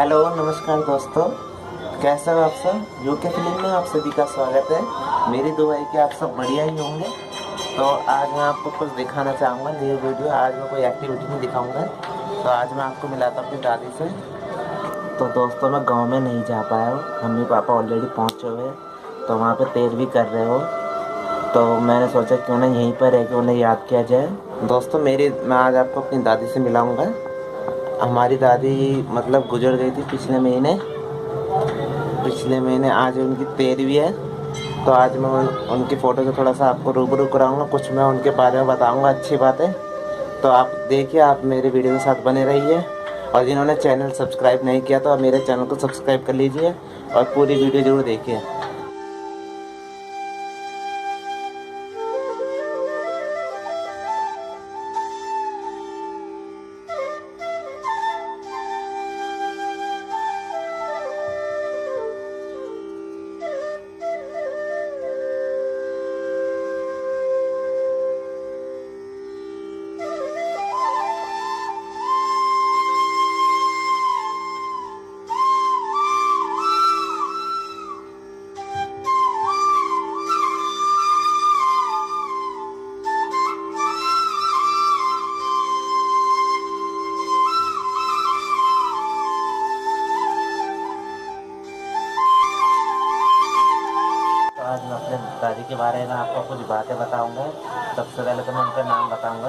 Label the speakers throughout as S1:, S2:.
S1: Hello नमस्कार दोस्तों, कैसे हो आप सब। यूके फिल्म में आप सभी का स्वागत है। मेरी दुआ है कि आप सब बढ़िया ही होंगे। तो आज मैं आपको कुछ दिखाना चाहूँगा न्यू वीडियो। आज मैं कोई एक्टिविटी नहीं दिखाऊंगा। तो आज मैं आपको मिलाता हूँ अपनी दादी से। तो दोस्तों मैं गांव में नहीं जा पाया हूँ, मम्मी पापा ऑलरेडी पहुँचे हुए हैं। तो वहाँ पे तेरहवीं कर रहे हो, तो मैंने सोचा क्यों ना यहीं पर रह के उन्हें याद किया जाए। दोस्तों मैं आज आपको अपनी दादी से मिलाऊंगा। हमारी दादी मतलब गुजर गई थी पिछले महीने। आज उनकी 13वीं है। तो आज मैं उनकी फ़ोटो से थोड़ा सा आपको रूबरू कराऊंगा, कुछ मैं उनके बारे में बताऊंगा अच्छी बातें। तो आप देखिए, आप मेरे वीडियो के साथ बने रहिए। और जिन्होंने चैनल सब्सक्राइब नहीं किया तो आप मेरे चैनल को सब्सक्राइब कर लीजिए और पूरी वीडियो ज़रूर देखिए। आज मैं अपने दादी के बारे में आपको कुछ बातें बताऊंगा। सबसे पहले तो मैं उनका नाम बताऊंगा।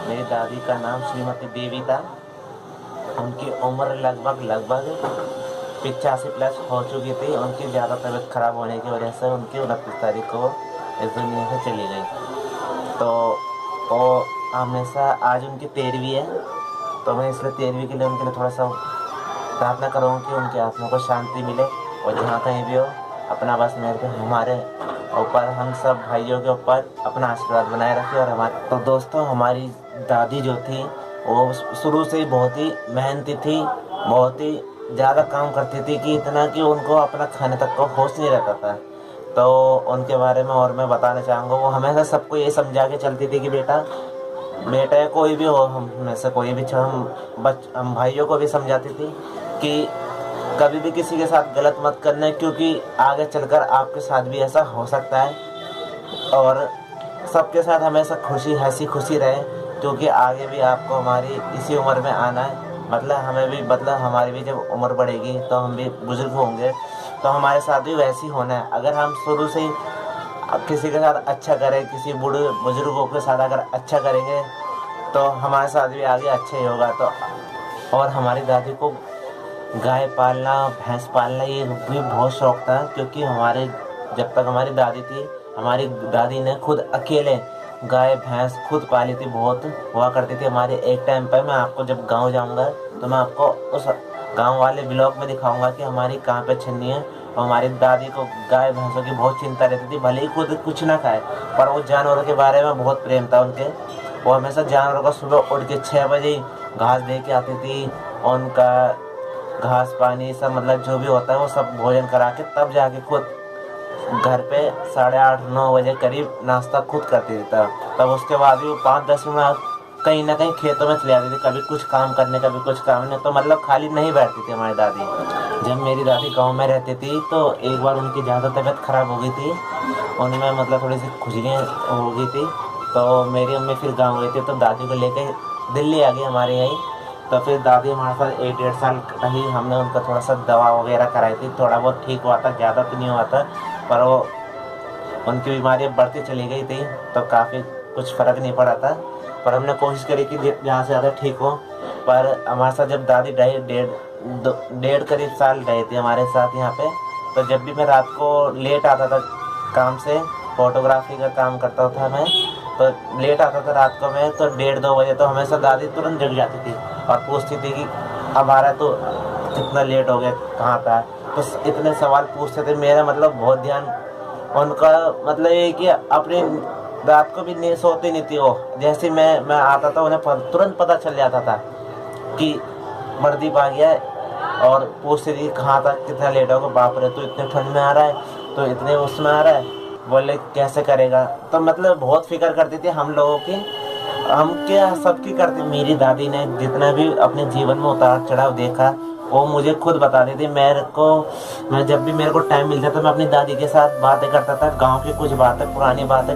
S1: मेरी दादी का नाम श्रीमती देवी था। उनकी उम्र लगभग 85 प्लस हो चुकी थी। उनकी ज़्यादा तबीयत खराब होने की वजह से उनकी 29 तारीख को इस दुनिया से चली गई। तो वो हमेशा आज उनकी 13वीं है। तो मैं इसलिए 13वीं के लिए उनके लिए थोड़ा सा प्रार्थना करूँगा कि उनकी आत्मा को शांति मिले। और जहाँ कहीं भी हो अपना बस मेरे पे हमारे ऊपर, हम सब भाइयों के ऊपर अपना आशीर्वाद बनाए रखे। और हमारे तो दोस्तों, हमारी दादी जो थी वो शुरू से ही बहुत ही मेहनती थी, बहुत ही ज़्यादा काम करती थी कि इतना कि उनको अपना खाने तक का होश नहीं रहता था। तो उनके बारे में और मैं बताना चाहूँगा, वो हमेशा सबको ये समझा के चलती थी कि बेटा बेटा कोई भी हो, हम में से कोई भी हम भाइयों को भी समझाती थी कि कभी भी किसी के साथ गलत मत करना, क्योंकि आगे चलकर आपके साथ भी ऐसा हो सकता है। और सबके साथ हमेशा हंसी खुशी रहे, क्योंकि आगे भी आपको हमारी इसी उम्र में आना है। मतलब हमारी भी जब उम्र बढ़ेगी तो हम भी बुजुर्ग होंगे, तो हमारे साथ भी वैसे ही होना है। अगर हम शुरू से ही किसी के साथ अच्छा करें, किसी बूढ़े बुजुर्गों के साथ अगर अच्छा करेंगे तो हमारे साथ भी आगे अच्छा ही होगा। तो और हमारी दादी को गाय पालना, भैंस पालना ये भी बहुत शौक था, क्योंकि जब तक हमारी दादी थी, हमारी दादी ने खुद अकेले गाय भैंस खुद पाली थी, बहुत हुआ करती थी हमारे। एक टाइम पर मैं आपको जब गांव जाऊंगा तो मैं आपको उस गांव वाले ब्लॉग में दिखाऊंगा कि हमारी कहाँ पे छन्नी है। और हमारी दादी को गाय भैंसों की बहुत चिंता रहती थी, भले ही खुद कुछ ना खाए, पर वो जानवरों के बारे में बहुत प्रेम था उनके। वो हमेशा जानवरों को सुबह उठ के 6 बजे घास दे के आती थी। और उनका घास पानी सब मतलब जो भी होता है वो सब भोजन करा के तब जाके खुद घर पे 8:30-9 बजे करीब नाश्ता खुद करती थी। तब उसके बाद भी वो 5-10 मिनट कहीं ना कहीं खेतों में चली जाती थी, कभी कुछ काम करने कभी कुछ काम नहीं। तो मतलब खाली नहीं बैठती थी हमारी दादी। जब मेरी दादी गांव में रहती थी तो एक बार उनकी ज़्यादा तबीयत ख़राब हो गई थी, उनमें मतलब थोड़ी सी खुजलियाँ हो गई थी। तो मेरी अम्मी फिर गाँव गई थी, तो दादी को लेकर दिल्ली आ गई हमारे यहीं। तो फिर दादी हमारे साथ 1-1.5 साल रही। हमने उनका थोड़ा सा दवा वगैरह कराई थी, थोड़ा बहुत ठीक हुआ था, ज़्यादा तो नहीं हुआ था। पर वो उनकी बीमारी बढ़ती चली गई थी, तो काफ़ी कुछ फ़र्क नहीं पड़ा था। पर हमने कोशिश करी कि जहाँ से ज़्यादा ठीक हो। पर हमारे साथ जब दादी डेढ़ करीब साल रही थी हमारे साथ यहाँ पे, तो जब भी मैं रात को लेट आता था काम से, फोटोग्राफी का काम करता था मैं, तो लेट आता था रात को मैं, तो 1:30-2 बजे तो हमेशा दादी तुरंत जग जाती थी और पूछती थी कि हमारा तो कितना लेट हो गया, कहाँ था। तो इतने सवाल पूछते थे। मेरा मतलब बहुत ध्यान उनका मतलब ये कि अपनी रात को भी नहीं सोती नहीं थी वो। जैसे मैं आता था उन्हें तुरंत पता चल जाता था कि मर्दीप आ गया है। और पूछती थी कहाँ था, कितना लेट होगा। बाप रे, तो इतने ठंड में आ रहा है, तो इतने उसमें आ रहा है, बोले कैसे करेगा। तो मतलब बहुत फिक्र करती थी हम लोगों की, हम क्या सबकी करती। मेरी दादी ने जितना भी अपने जीवन में उतार चढ़ाव देखा वो मुझे खुद बताती थी। मैं जब भी मेरे को टाइम मिलता था मैं अपनी दादी के साथ बातें करता था, गांव की कुछ बातें, पुरानी बातें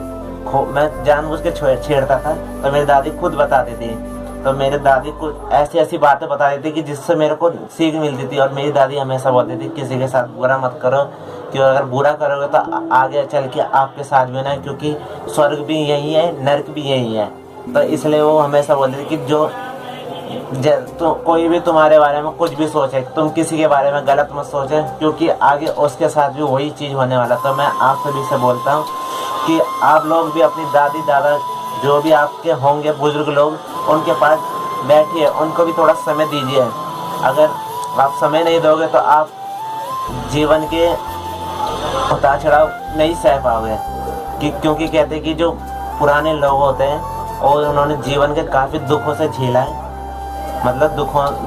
S1: मैं जानबूझ के छेड़ता था, तो मेरी दादी खुद बताती थी। तो मेरी दादी कुछ ऐसी ऐसी बातें बताती थी कि जिससे मेरे को सीख मिलती थी। और मेरी दादी हमेशा बोलती थी किसी के साथ बुरा मत करो, क्यों अगर बुरा करोगे तो आगे चल के आपके साथ भी होना है, क्योंकि स्वर्ग भी यही है, नरक भी यही है। तो इसलिए वो हमेशा बोलती थी कि जो तो कोई भी तुम्हारे बारे में कुछ भी सोचे, तुम किसी के बारे में गलत मत सोचे, क्योंकि आगे उसके साथ भी वही चीज़ होने वाला। तो मैं आप सभी से बोलता हूँ कि आप लोग भी अपनी दादी दादा जो भी आपके होंगे बुजुर्ग लोग, उनके पास बैठिए, उनको भी थोड़ा समय दीजिए। अगर आप समय नहीं दोगे तो आप जीवन के उतार चढ़ाव नहीं सह पाओगे। क्योंकि कहते हैं कि जो पुराने लोग होते हैं और उन्होंने जीवन के काफ़ी दुखों से झेला है, मतलब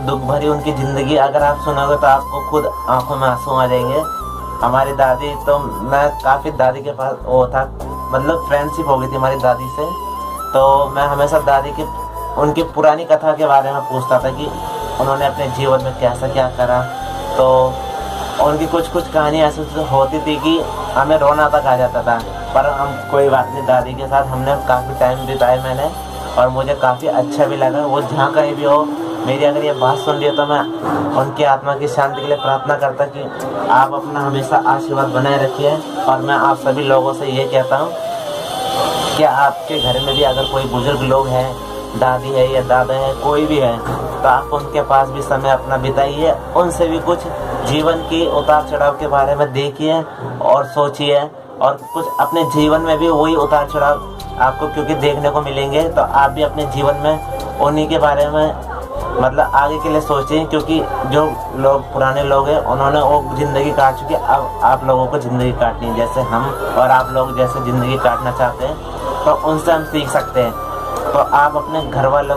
S1: दुख भरी उनकी ज़िंदगी अगर आप सुनोगे तो आपको खुद आंखों में आंसू आ जाएंगे। हमारी दादी तो मैं काफ़ी दादी के पास वो था, मतलब फ्रेंडशिप हो गई थी हमारी दादी से। तो मैं हमेशा दादी की उनकी पुरानी कथा के बारे में पूछता था कि उन्होंने अपने जीवन में कैसा क्या करा। तो उनकी कुछ कहानी ऐसी होती थी कि हमें रोना तक आ जाता था, पर हम कोई बात नहीं, दादी के साथ हमने काफ़ी टाइम बिताया मैंने, और मुझे काफ़ी अच्छा भी लगा। वो जहाँ कहीं भी हो, मेरी अगर ये बात सुन रही हो तो मैं उनकी आत्मा की शांति के लिए प्रार्थना करता कि आप अपना हमेशा आशीर्वाद बनाए रखिए। और मैं आप सभी लोगों से ये कहता हूँ कि आपके घर में भी अगर कोई बुजुर्ग लोग हैं, दादी है या दादा है, कोई भी है, तो आप उनके पास भी समय अपना बिताइए, उनसे भी कुछ जीवन की उतार चढ़ाव के बारे में देखिए और सोचिए, और कुछ अपने जीवन में भी वही उतार चढ़ाव आपको क्योंकि देखने को मिलेंगे। तो आप भी अपने जीवन में उन्हीं के बारे में मतलब आगे के लिए सोचें, क्योंकि जो लोग पुराने लोग हैं उन्होंने वो ज़िंदगी काट चुकी है। अब आप लोगों को ज़िंदगी काटनी है, जैसे हम और आप लोग जैसे ज़िंदगी काटना चाहते हैं, तो उनसे हम सीख सकते हैं। तो आप अपने घर वालों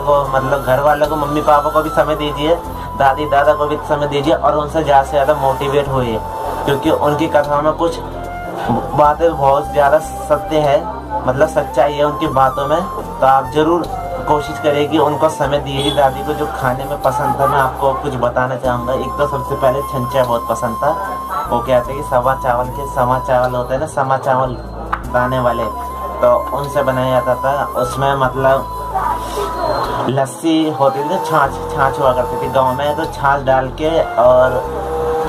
S1: को मम्मी पापा को भी समय दीजिए, दादी दादा को भी समय दीजिए, और उनसे ज़्यादा से ज़्यादा मोटिवेट होइए, क्योंकि उनकी कथाओं में कुछ बातें बहुत ज़्यादा सत्य है, मतलब सच्चाई है उनकी बातों में। तो आप ज़रूर कोशिश करिए कि उनको समय दीजिए। दादी को जो खाने में पसंद था मैं आपको कुछ बताना चाहूँगा। एक तो सबसे पहले छंचा बहुत पसंद था। वो कहते हैं कि समा चावल होते हैं ना, समा चावल दाने वाले, तो उनसे बनाया जाता था। उसमें मतलब लस्सी होती थी, छाछ हुआ करती थी गाँव में, तो छाछ डाल के और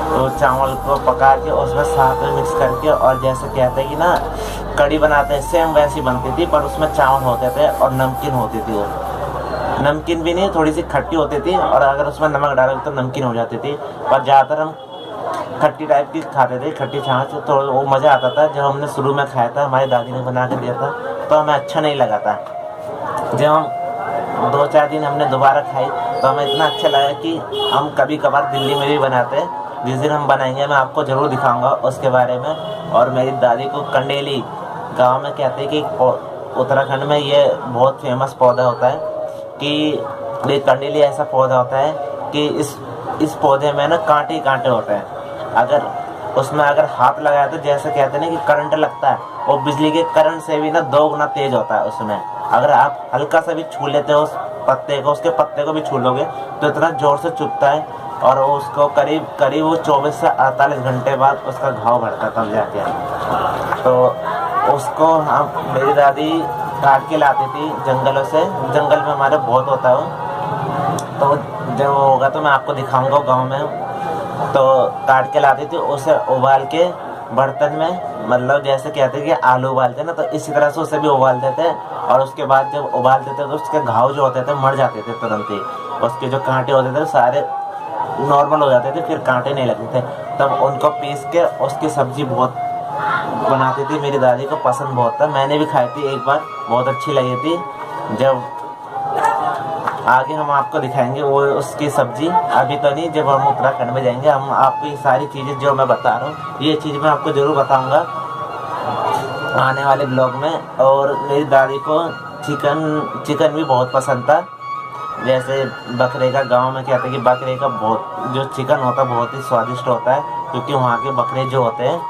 S1: तो चावल को पका के उसमें साथ में मिक्स करके, और जैसे कहते हैं कि ना कड़ी बनाते हैं, सेम वैसी बनती थी, पर उसमें चावल होते थे और नमकीन होती थी। वो नमकीन भी नहीं, थोड़ी सी खट्टी होती थी, और अगर उसमें नमक डालोगे तो नमकीन हो जाती थी। पर ज़्यादातर हम खट्टी टाइप की खाते थे, खट्टी छाछ, तो वो मज़ा आता था। जब हमने शुरू में खाया था, हमारी दादी ने बना के दिया था, तो हमें अच्छा नहीं लगा था। जब हम 2-4 दिन हमने दोबारा खाई तो हमें इतना अच्छा लगा कि हम कभी कभार दिल्ली में भी बनाते हैं। जिस दिन हम बनाएंगे मैं आपको ज़रूर दिखाऊंगा उसके बारे में। और मेरी दादी को कंडेली गांव में कहते हैं कि उत्तराखंड में ये बहुत फेमस पौधा होता है कि ये कंडेली ऐसा पौधा होता है कि इस पौधे में ना कांटे कांटे होते हैं। अगर उसमें अगर हाथ लगाए तो जैसे कहते हैं ना कि करंट लगता है, वो बिजली के करंट से भी ना 2 गुना तेज होता है उसमें। अगर आप हल्का सा भी छू लेते हो उस पत्ते को, उसके पत्ते को भी छू लोगे तो इतना ज़ोर से चुभता है, और उसको करीब वो 24 से 48 घंटे बाद उसका घाव भरता तब जाके। तो उसको हम मेरी दादी काट के लाती थी जंगलों से, जंगल में हमारे बहुत होता है। तो जब होगा तो मैं आपको दिखाऊंगा गांव में। तो काट के लाती थी, उसे उबाल के बर्तन में, मतलब जैसे कहते हैं कि आलू उबालते हैं ना, तो इसी तरह से उसे भी उबालते थे। और उसके बाद जब उबालते थे तो उसके घाव जो होते थे मर जाते थे तुरंत ही, उसके जो कांटे होते थे सारे नॉर्मल हो जाते थे, फिर कांटे नहीं लगते थे। तब उनको पीस के उसकी सब्जी बहुत बनाती थी, मेरी दादी को पसंद बहुत था। मैंने भी खाई थी एक बार, बहुत अच्छी लगी थी। जब आगे हम आपको दिखाएंगे वो उसकी सब्जी, अभी तो नहीं, जब हम उत्तराखंड में जाएंगे हम आपको ये सारी चीज़ें जो मैं बता रहा हूँ ये चीज़ मैं आपको ज़रूर बताऊँगा आने वाले ब्लॉग में। और मेरी दादी को चिकन भी बहुत पसंद था। जैसे बकरे का, गांव में कहते हैं कि बकरे का बहुत जो चिकन होता है बहुत ही स्वादिष्ट होता है, क्योंकि वहाँ के बकरे जो होते हैं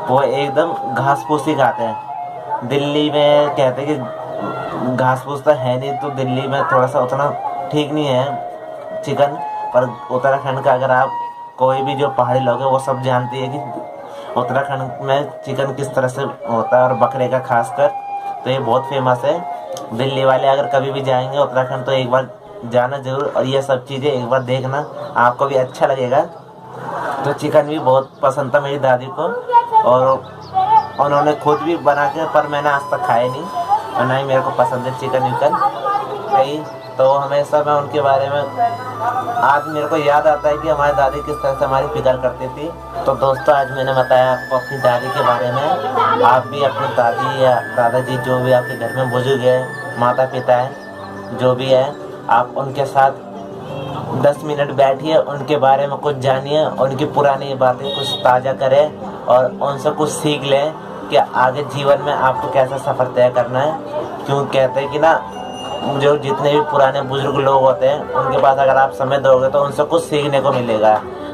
S1: वो एकदम घास फूस ही खाते हैं। दिल्ली में कहते हैं कि घास फूस तो है नहीं, तो दिल्ली में थोड़ा सा उतना ठीक नहीं है चिकन, पर उत्तराखंड का अगर आप कोई भी जो पहाड़ी लोग है वो सब जानती है कि उत्तराखंड में चिकन किस तरह से होता है, और बकरे का खासकर तो ये बहुत फेमस है। दिल्ली वाले अगर कभी भी जाएंगे उत्तराखंड तो एक बार जाना जरूर, और ये सब चीज़ें एक बार देखना, आपको भी अच्छा लगेगा। तो चिकन भी बहुत पसंद था मेरी दादी को, और उन्होंने खुद भी बना के, पर मैंने आज तक खाया नहीं, और ना ही मेरे को पसंद है चिकन विकन कहीं। तो हमेशा मैं उनके बारे में आज मेरे को याद आता है कि हमारी दादी किस तरह से हमारी फिक्र करती थी। तो दोस्तों आज मैंने बताया आपको अपनी दादी के बारे में। आप भी अपनी दादी या दादाजी जो भी आपके घर में बुजुर्ग है, माता पिता है, जो भी है, आप उनके साथ 10 मिनट बैठिए, उनके बारे में कुछ जानिए, उनकी पुरानी बातें कुछ ताज़ा करें और उनसे कुछ सीख लें कि आगे जीवन में आपको कैसा सफ़र तय करना है। क्यों कहते हैं कि ना, जो जितने भी पुराने बुजुर्ग लोग होते हैं उनके पास अगर आप समय दोगे तो उनसे कुछ सीखने को मिलेगा।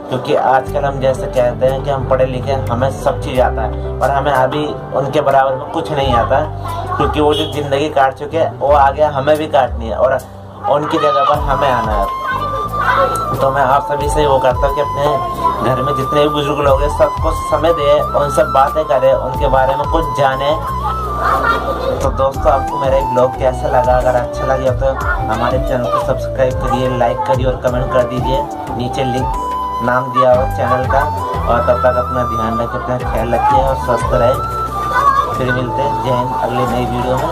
S1: क्योंकि आजकल हम जैसे कहते हैं कि हम पढ़े लिखे, हमें सब चीज़ आता है, और हमें अभी उनके बराबर में कुछ नहीं आता, क्योंकि वो जो ज़िंदगी काट चुके हैं वो आगे हमें भी काटनी है, और उनकी जगह पर हमें आना है। तो मैं आप सभी से वो करता हूँ कि अपने घर में जितने भी बुजुर्ग लोग हैं सबको समय दें, उनसे बातें करें, उनके बारे में कुछ जाने। तो दोस्तों आपको मेरा एक ब्लॉग कैसा लगा? अगर अच्छा लगे तो हमारे चैनल को सब्सक्राइब करिए, लाइक करिए और कमेंट कर दीजिए। नीचे लिंक नाम दिया हो चैनल का। और तब तक अपना ध्यान रखें, अपना ख्याल रखिए और स्वस्थ रहें। फिर मिलते हैं, जय हिंद, अगली नई वीडियो में।